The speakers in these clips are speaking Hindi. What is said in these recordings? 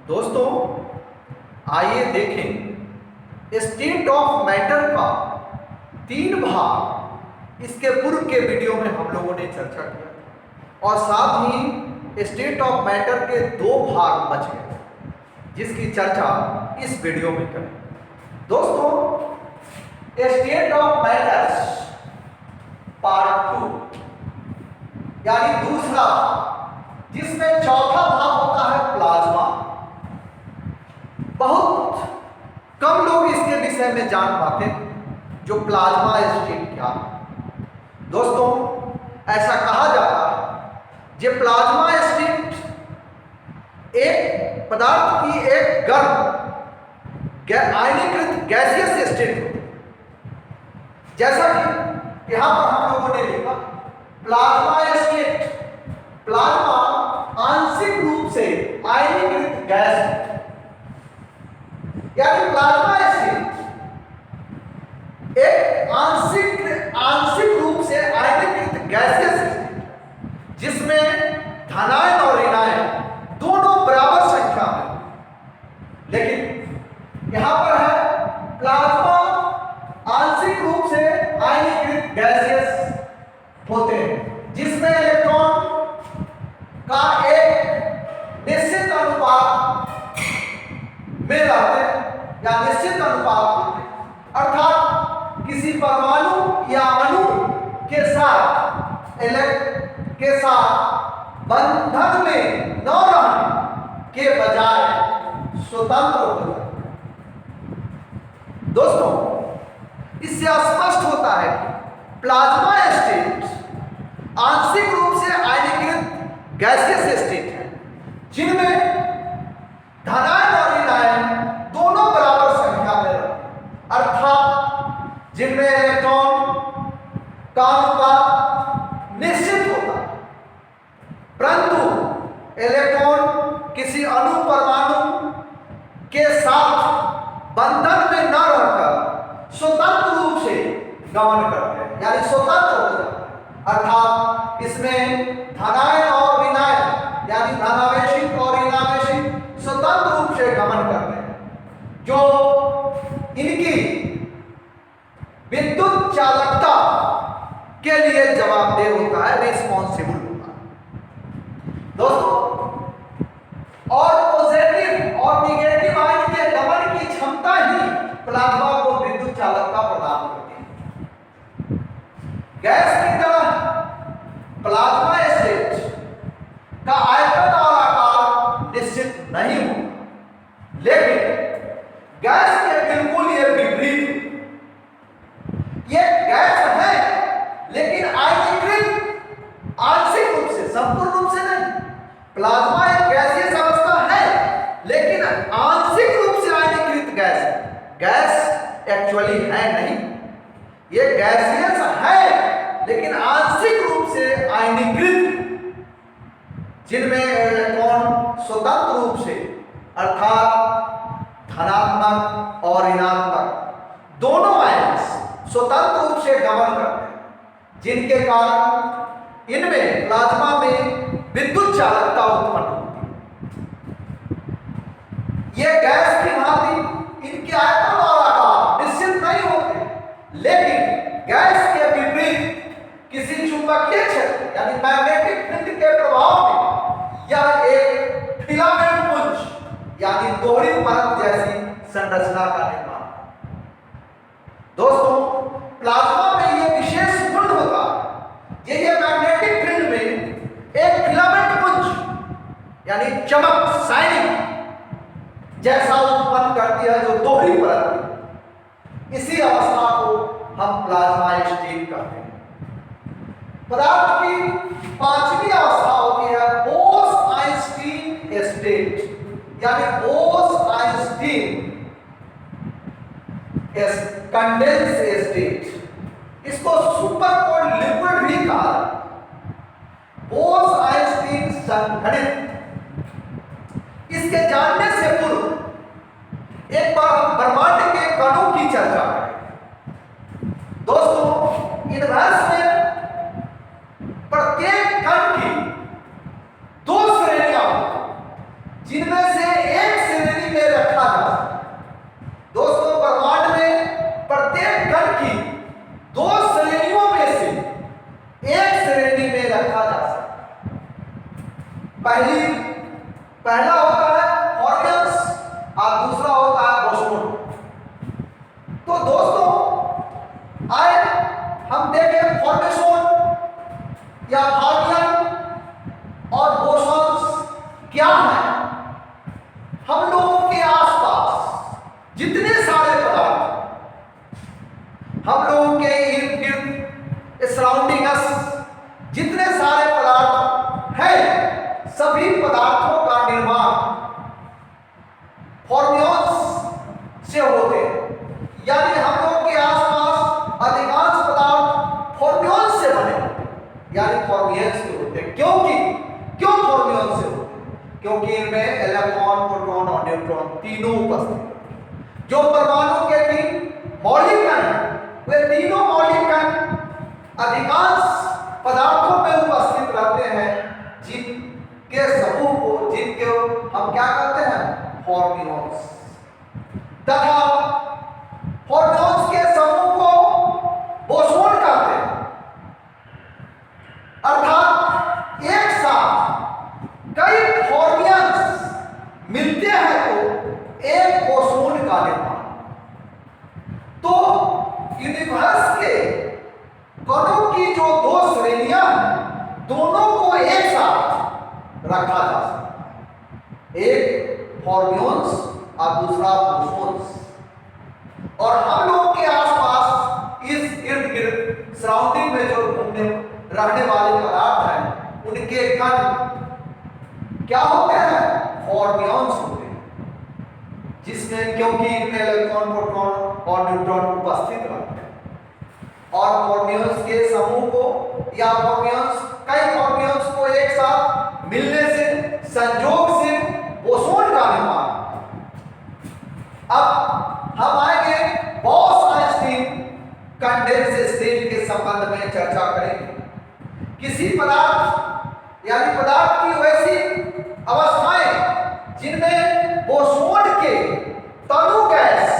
दोस्तों, आइए देखें स्टेट ऑफ मैटर का 3 भाग इसके पूर्व के वीडियो में हम लोगों ने चर्चा किया और साथ ही स्टेट ऑफ मैटर के 2 भाग बच गए जिसकी चर्चा इस वीडियो में करें। दोस्तों, स्टेट ऑफ मैटर्स पार्ट 2 यानी दूसरा भाग, जिसमें चौथा भाग होता है प्लाज्मा। बहुत कम लोग इसके विषय में जान पाते जो प्लाज्मा स्टेट क्या है। दोस्तों, ऐसा कहा जाता है कि प्लाज्मा स्टेट एक पदार्थ की एक गर्म आयनीकृत गैसियस स्टेट होती है। जैसा कि यहां पर हम लोगों ने लिखा प्लाज्मा स्टेट, प्लाज्मा आंशिक रूप से आयनीकृत गैस है, यानी प्लाज्मा स्टेट एक आंशिक रूप से आयनीकृत गैसियस स्टेट जिसमें धनायन और ऋणायन दोनों बराबर संख्या में। लेकिन यहां पर है प्लाज्मा आंशिक रूप से आयनीकृत गैसियस होते हैं जिसमें इलेक्ट्रॉन का एक निश्चित अनुपात में रहते हैं या निश्चित अनुपात होते हैं, अर्थात किसी परमाणु या अणु के साथ बंधन में न रहने के बजाय स्वतंत्र हो जाते हैं। दोस्तों, इससे स्पष्ट होता है कि प्लाज्मा स्टेट आंशिक रूप से आयनीकृत गैसियस स्टेट है जिनमें धनायन और ऋणायन दोनों बराबर संख्या में रहते हैं, अर्थात जिनमें इलेक्ट्रॉन का अनुपात निश्चित होता है, परंतु इलेक्ट्रॉन किसी अणु परमाणु के साथ बंधन में न रहकर स्वतंत्र रूप से गमन करते हैं, यानी स्वतंत्र हो जाते हैं, अर्थात इसमें धनायन और ऋणायन यानी धनावेशित और ऋणावेशित स्वतंत्र रूप से गमन करते हैं, जो इनकी विद्युत चालकता के लिए जवाबदेह होता है, रिस्पॉन्सिबल होता है। दोस्तों, और पॉजिटिव और निगेटिव आयन के गमन की क्षमता ही प्लाज्मा को विद्युत चालकता प्रदान करती है। गैस की तरह प्लाज्मा स्टेट का आयतन और आकार निश्चित नहीं होता, लेकिन गैस के बिल्कुल ये विपरीत, ये गैस है लेकिन आयनीकृत आंशिक रूप से, संपूर्ण रूप से नहीं। प्लाज्मा एक गैसीय अवस्था है लेकिन आंशिक रूप से आयनीकृत गैस है। गैस एक्चुअली है नहीं, ये गैसियस है लेकिन आंशिक रूप से आयनीकृत, जिनमें इलेक्ट्रॉन स्वतंत्र रूप से अर्थात धनात्मक और ऋणात्मक दोनों आयन स्वतंत्र रूप से गमन करते हैं, जिनके कारण इनमें प्लाज्मा में विद्युत चालकता उत्पन्न होती है। ये गैस की भांति इनके आयतन और आकार निश्चित नहीं होते, लेकिन गैस के विपरीत किसी चुंबकीय क्षेत्र यानी मैग्नेटिक फील्ड के प्रभाव में यह एक फिलामेंट पुंज यानी दोहरी परत जैसी संरचना का निर्माण। दोस्तों, प्लाज्मा में यह विशेष गुण होता है, ये मैग्नेटिक फील्ड में एक फिलामेंट पुंज यानी चमक शाइनिंग जैसा उत्पन्न करती है जो दोहरी परत है। इसी अवस्था को हम प्लाज्मा स्टेट कहते हैं। पदार्थ की 5वीं अवस्था होती है बोस-आइंस्टीन स्टेट यानी बोस-आइंस्टीन कंडेंस स्टेट। इसको सुपरकोल्ड लिक्विड भी कहा जाता है। बोस-आइंस्टीन संघनित। इसके जानने से पूर्व एक बार हम ब्रह्मांड के कणों की चर्चा करें। दोस्तों, यूनिवर्स में प्रत्येक कण की 2 श्रेणियां होती हैं, जिनमें से एक पहला होता है फॉर्मियंस और दूसरा होता है बोसोन। तो दोस्तों आए हम देखें फॉर्मेशन या फॉर्मियन और बोसॉन्स क्या है। हम लोगों के आसपास जितने सारे पदार्थ, हम लोगों के इर्द गिर्द सराउंडिंग अस जितने सारे पदार्थ हैं, सभी पदार्थों का निर्माण फॉर्म्यूल्स से होते हैं। यानी हम लोगों के आसपास अधिकांश पदार्थ फॉर्म्यूल्स से बने होते हैं, यानी फॉर्म्यूल्स से होते हैं। क्यों फॉर्म्यूल्स से होते हैं? क्योंकि इनमें इलेक्ट्रॉन, प्रोटॉन और न्यूट्रॉन तीनों उपस्थित हैं। जो परमाणु के 3 मौलिक कण हैं, वे तीनों मौलिक कण अधिकांश पदार्थों में उपस्थित रहते हैं, जिनके समूह को, जिनके हम क्या कहते हैं, फॉर्म्यूल्स। तथा फॉर्म्यूल्स के समूह को बोसोन कहते हैं। अर्थात एक साथ कई फॉर्म्यूल्स मिलते हैं तो एक बोसोन का निर्माण। तो यूनिवर्स के कणों की जो 2 श्रेणियां हैं, दोनों को एक साथ रखा जा सकता है, एक फॉर्म्यूल्स और दूसरा बोसोन्स। और हम लोगों के आसपास इस इर्द गिर्द सराउंडिंग में जो घूमने रहने वाले पदार्थ हैं, उनके कण क्या होते हैं, फॉर्म्यूल्स होते हैं, जिसमें क्योंकि इनमें इलेक्ट्रॉन, प्रोटॉन और न्यूट्रॉन उपस्थित रहते हैं। और फॉर्म्यूल्स के समूह को या फॉर्म्यूल्स, कई फॉर्म्यूल्स को एक साथ मिलने से, संयोग से बोसोन का निर्माण। अब हम आएंगे बॉस-आइंस्टीन कंडेंस स्टेट के संबंध में चर्चा करेंगे। किसी पदार्थ यानी पदार्थ की वैसी अवस्थाएं जिनमें बोसोन के तनु गैस,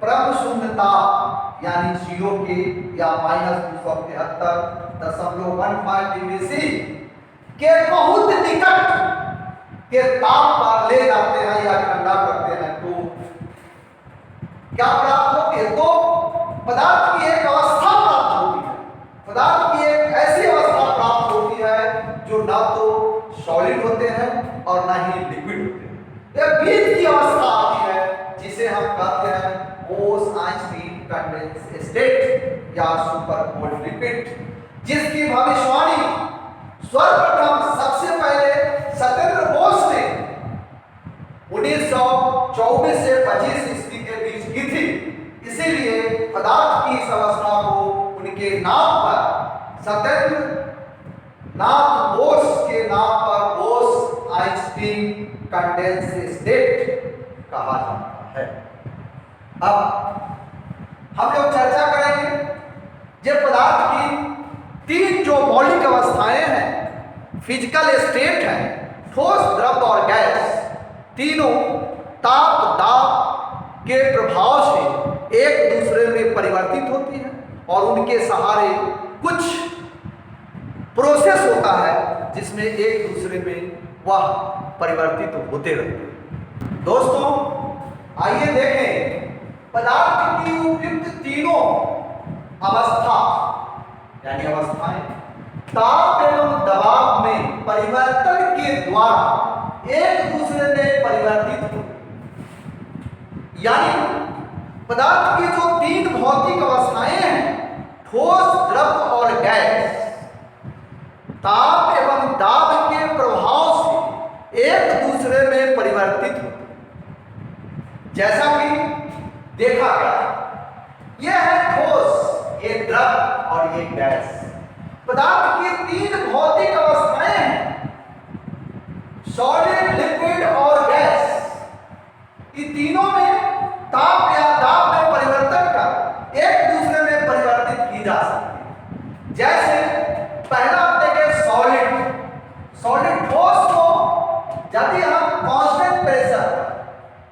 परम शून्यता यानी 0 के या -273.15 डिग्री सी के बहुत निकट के ताप पर ले जाते हैं या ठंडा करते हैं, तो क्या प्राप्त होती है? तो पदार्थ की एक अवस्था प्राप्त होती है। पदार्थ की एक ऐसी अवस्था प्राप्त होती है जो ना तो सॉलिड होते हैं और ना ही लिक्विड होते हैं। यह बीच की अवस्था आती है, जिसे हम कहते हैं बोस-आइंस्टीन कंडेंस स्टेट या सुपर कोल्ड लिक्विड, जिसकी भविष्यवाणी सर्वप्रथम सबसे पहले सत्येंद्र बोस ने 1924 से 25 ईस्वी के बीच की थी। इसीलिए पदार्थ की इस अवस्था को उनके नाम पर, सत्येंद्र नाथ बोस के नाम पर बोस-आइंस्टीन कंडेंस स्टेट कहा जाता है। अब हम लोग चर्चा करेंगे जो पदार्थ की 3 जो मौलिक अवस्थाएं हैं, फिजिकल स्टेट है, ठोस, द्रव और गैस, तीनों ताप दाब के प्रभाव से एक दूसरे में परिवर्तित होती है और उनके सहारे कुछ प्रोसेस होता है जिसमें एक दूसरे में वह परिवर्तित होते रहते हैं। दोस्तों आइए देखें पदार्थ की उपयुक्त तीनों अवस्था यानी अवस्थाएं ताप एवं दबाव में परिवर्तन के द्वारा एक दूसरे में परिवर्तित होते हैं। यानी पदार्थ की जो 3 भौतिक अवस्थाएं हैं, ठोस, द्रव और गैस, ताप एवं दाब के प्रभाव से एक दूसरे में परिवर्तित होते हैं। जैसा कि देखा गया, यह है ठोस, ये द्रव और ये गैस। पदार्थ की 3 भौतिक अवस्थाएं हैं, सॉलिड, लिक्विड और गैस। इन तीनों में ताप या दाब में परिवर्तन कर एक दूसरे में परिवर्तित की जा सकती है। जैसे पहला आप देखें सॉलिड ठोस को यदि हम कांस्टेंट प्रेशर,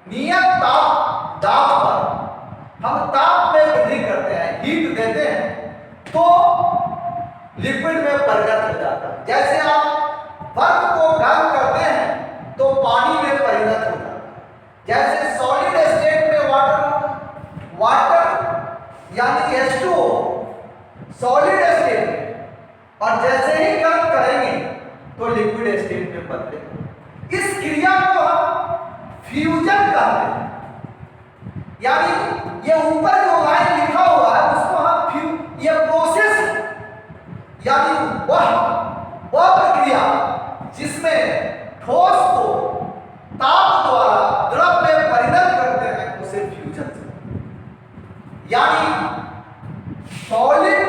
नियत दाब पर हम ताप में वृद्धि करते हैं, हीट देते हैं, तो लिक्विड परिणत हो जाता है। जैसे आप बर्फ को गर्म करते हैं तो पानी में परिणत हो जाता है। जैसे सॉलिड स्टेट में वाटर यानी H2O सॉलिड स्टेट में, और जैसे ही गर्म करेंगे तो लिक्विड स्टेट में बदलेगा। इस क्रिया को हम फ्यूजन कहते हैं। यानी ये ऊपर जो लाइन लिखा हुआ है उसको हम ये प्रोसेस यानी वह प्रक्रिया जिसमें ठोस को ताप द्वारा द्रव में परिणत करते हैं उसे फ्यूजन से। यानी सॉलिड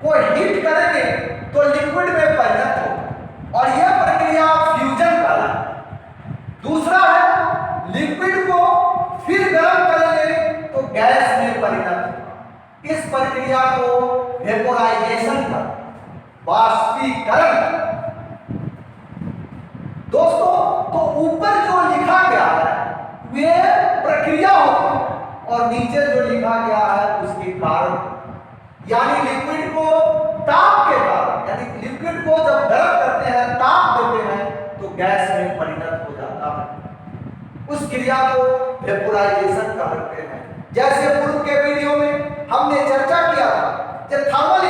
को हीट करेंगे तो लिक्विड में परिणत हो, और यह प्रक्रिया फ्यूजन कहलाती है। दूसरा है लिक्विड को फिर गर्म करेंगे तो गैस में परिणत होगा। इस प्रक्रिया को वेपोराइजेशन का वाष्पीकरण। दोस्तों, तो ऊपर जो लिखा गया है वे प्रक्रिया होती है और नीचे जो लिखा गया है उसके कारण, यानी लिक्विड को ताप के कारण, यानी लिक्विड को जब गर्म करते हैं ताप देते हैं तो गैस में परिणत हो जाता है। उस क्रिया को वेपोराइजेशन कहते हैं। जैसे पूर्व के वीडियो में हमने चर्चा किया था कि थर्मल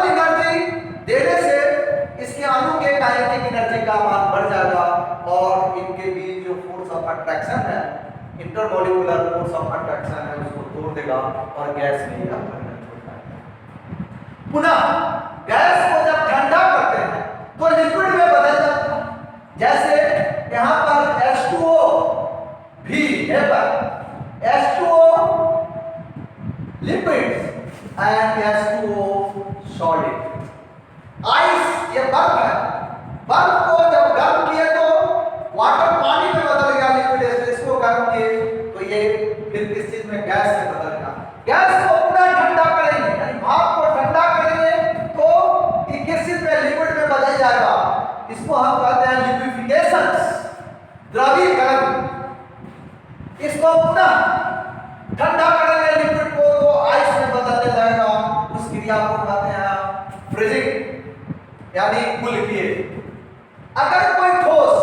एनर्जी देने से इसके अणु के काइनेटिक एनर्जी का मान बढ़ जाएगा और इनके बीच जो फोर्स ऑफ अट्रैक्शन है, इंटरमॉलिक्यूलर फोर्स ऑफ अट्रैक्शन है, उसको तोड़ देगा और गैस में परिणत हो जाएगा। पुनः गैस को जब ठंडा करते हैं तो लिक्विड में बदल जाता है। जैसे यहाँ पर H2O भी है, H2O liquids and H2O solid। Ice ये बर्फ है, बर्फ को जब गर्म किए तो वाटर पानी में बदल गया, लिक्विड से इसको गर्म किए तो ये फिर किस चीज में, गैस में बदल गया। गैस को पुनः ठंडा करेंगे, यानी भाप को ठंडा करेंगे तो ये किस चीज में, लिक्विड में बदल जाएगा। इसको हम कहते हैं लिक्विफिकेशन, द्रवीकरण। इसको पुनः ठंडा करेंगे लिक्विड को तो आइस में बदलने जाएगा। उस क्रिया को कहते हैं फ्रीजिंग, यानी घुलकिए। अगर कोई ठोस,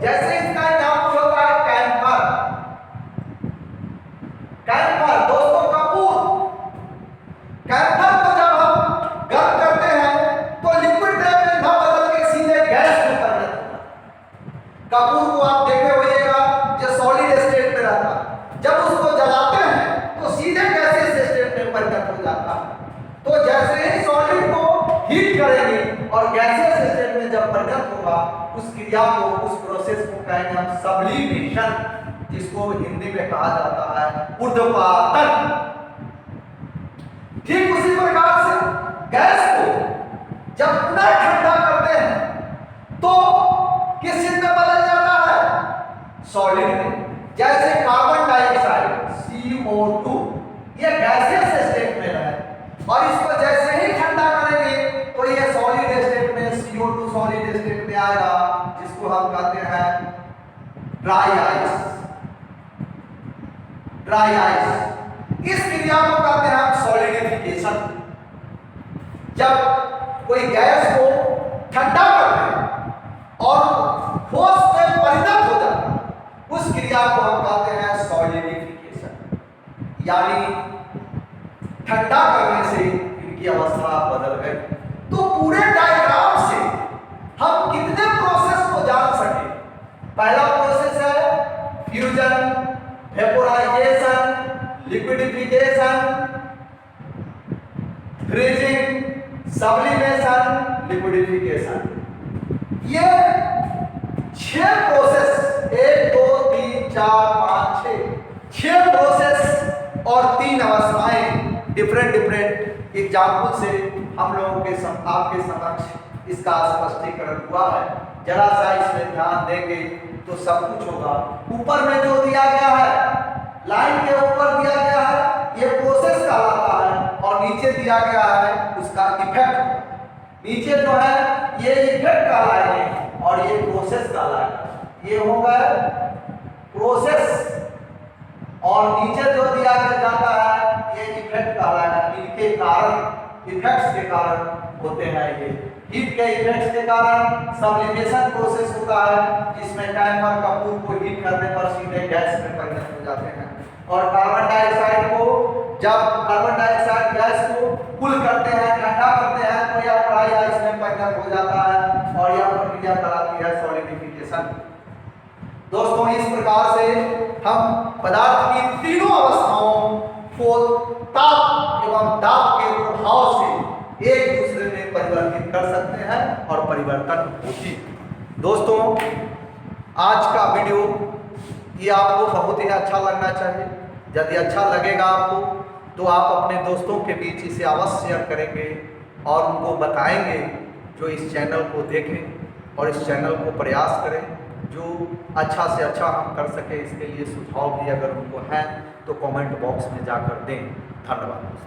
जैसे इसका एग्जांपल होता है कैंपर, दोस्तों कैंपर को जब हम गर्म करते हैं तो लिक्विड में न बदल के सीधे गैस में परिणत होता है। कपूर को आप देखे होइएगा जो सॉलिड स्टेट में रहता है, जब उसको जलाते हैं तो सीधे गैसियस स्टेट में परिणत हो जाता है। तो जैसे ही सॉलिड को हीट करेंगे और गैसियस स्टेट में जब परिणत होगा, उस क्रिया को, उस प्रोसेस को कहेंगे हम सब्लिमेशन, जिसको हिंदी में कहा जाता है ऊर्ध्वपातन। ठीक उसी प्रकार से गैस को जब पुनः ठंडा करते हैं तो किस चीज में बदल जाता है, सॉलिड में। जैसे कार्बन डाइऑक्साइड CO2 ये गैसियस स्टेट में है और इसको जैसे ही ठंडा करेंगे तो ये सॉलिड स्टेट में CO2 सॉलिड स्टेट में आएगा, जिसको हम कहते हैं ड्राई आइस। इस क्रिया को कहते हैं हम सॉलिडिफिकेशन। जब कोई गैस को ठंडा करते हैं और ठोस में परिणत हो जाता है, उस क्रिया को हम कहते हैं सॉलिडिफिकेशन। यानी ठंडा करने से इनकी अवस्था बदल गई। तो पूरे डायग्राम से हम कितने प्रोसेस को जान सके। पहला प्रोसेस है फ्यूजन, वेपोराइजेशन, लिक्विडिफिकेशन, फ्रीजिंग, सब्लिमेशन, लिक्विडिफिकेशन। ये 6 प्रोसेस, 1 2 3 4 5 6 प्रोसेस और 3 अवस्थाएं डिफरेंट एग्जाम्पल से हम लोगों के आपके समक्ष इसका स्पष्टीकरण हुआ है। जरा सा इसमें ध्यान देंगे तो सब कुछ होगा। ऊपर में जो दिया गया है, लाइन के ऊपर दिया गया है, ये प्रोसेस कहलाता है और नीचे दिया गया है उसका इफेक्ट। नीचे जो है ये इफेक्ट कहलाएंगे और ये प्रोसेस कहलाएगा। ये होगा प्रोसेस और नीचे जो दिया जाता है ये इफेक्ट कहलाएगा। इनके कारण, इफेक्ट्स के कारण होते हैं। ये हीट के इफेक्ट्स के कारण सब्लिमेशन प्रोसेस होता है, जिसमें कैम्फर कपूर को हीट करने पर सीधे गैस में परिणत हो जाते हैं। और कार्बन डाइऑक्साइड को, जब कार्बन डाइऑक्साइड गैस को कूल करते हैं, ठंडा करते हैं, तो यह फ्राई आइस में परिणत हो जाता है और यह प्रक्रिया कहलाती है सॉलिडिफिकेशन। दोस्तों, इस प्रकार से हम पदार्थ की तीनों अवस्थाओं को ताप एवं दाब के प्रभाव से एक दूसरे में परिवर्तित कर सकते हैं और परिवर्तन होती है। दोस्तों, आज का वीडियो ये आपको बहुत ही अच्छा लगना चाहिए। यदि अच्छा लगेगा आपको तो आप अपने दोस्तों के बीच इसे अवश्य शेयर करेंगे और उनको बताएंगे जो इस चैनल को देखें और इस चैनल को प्रयास करें जो अच्छा से अच्छा हम कर सके। इसके लिए सुझाव भी अगर उनको हैं तो कमेंट बॉक्स में जाकर दें। धन्यवाद।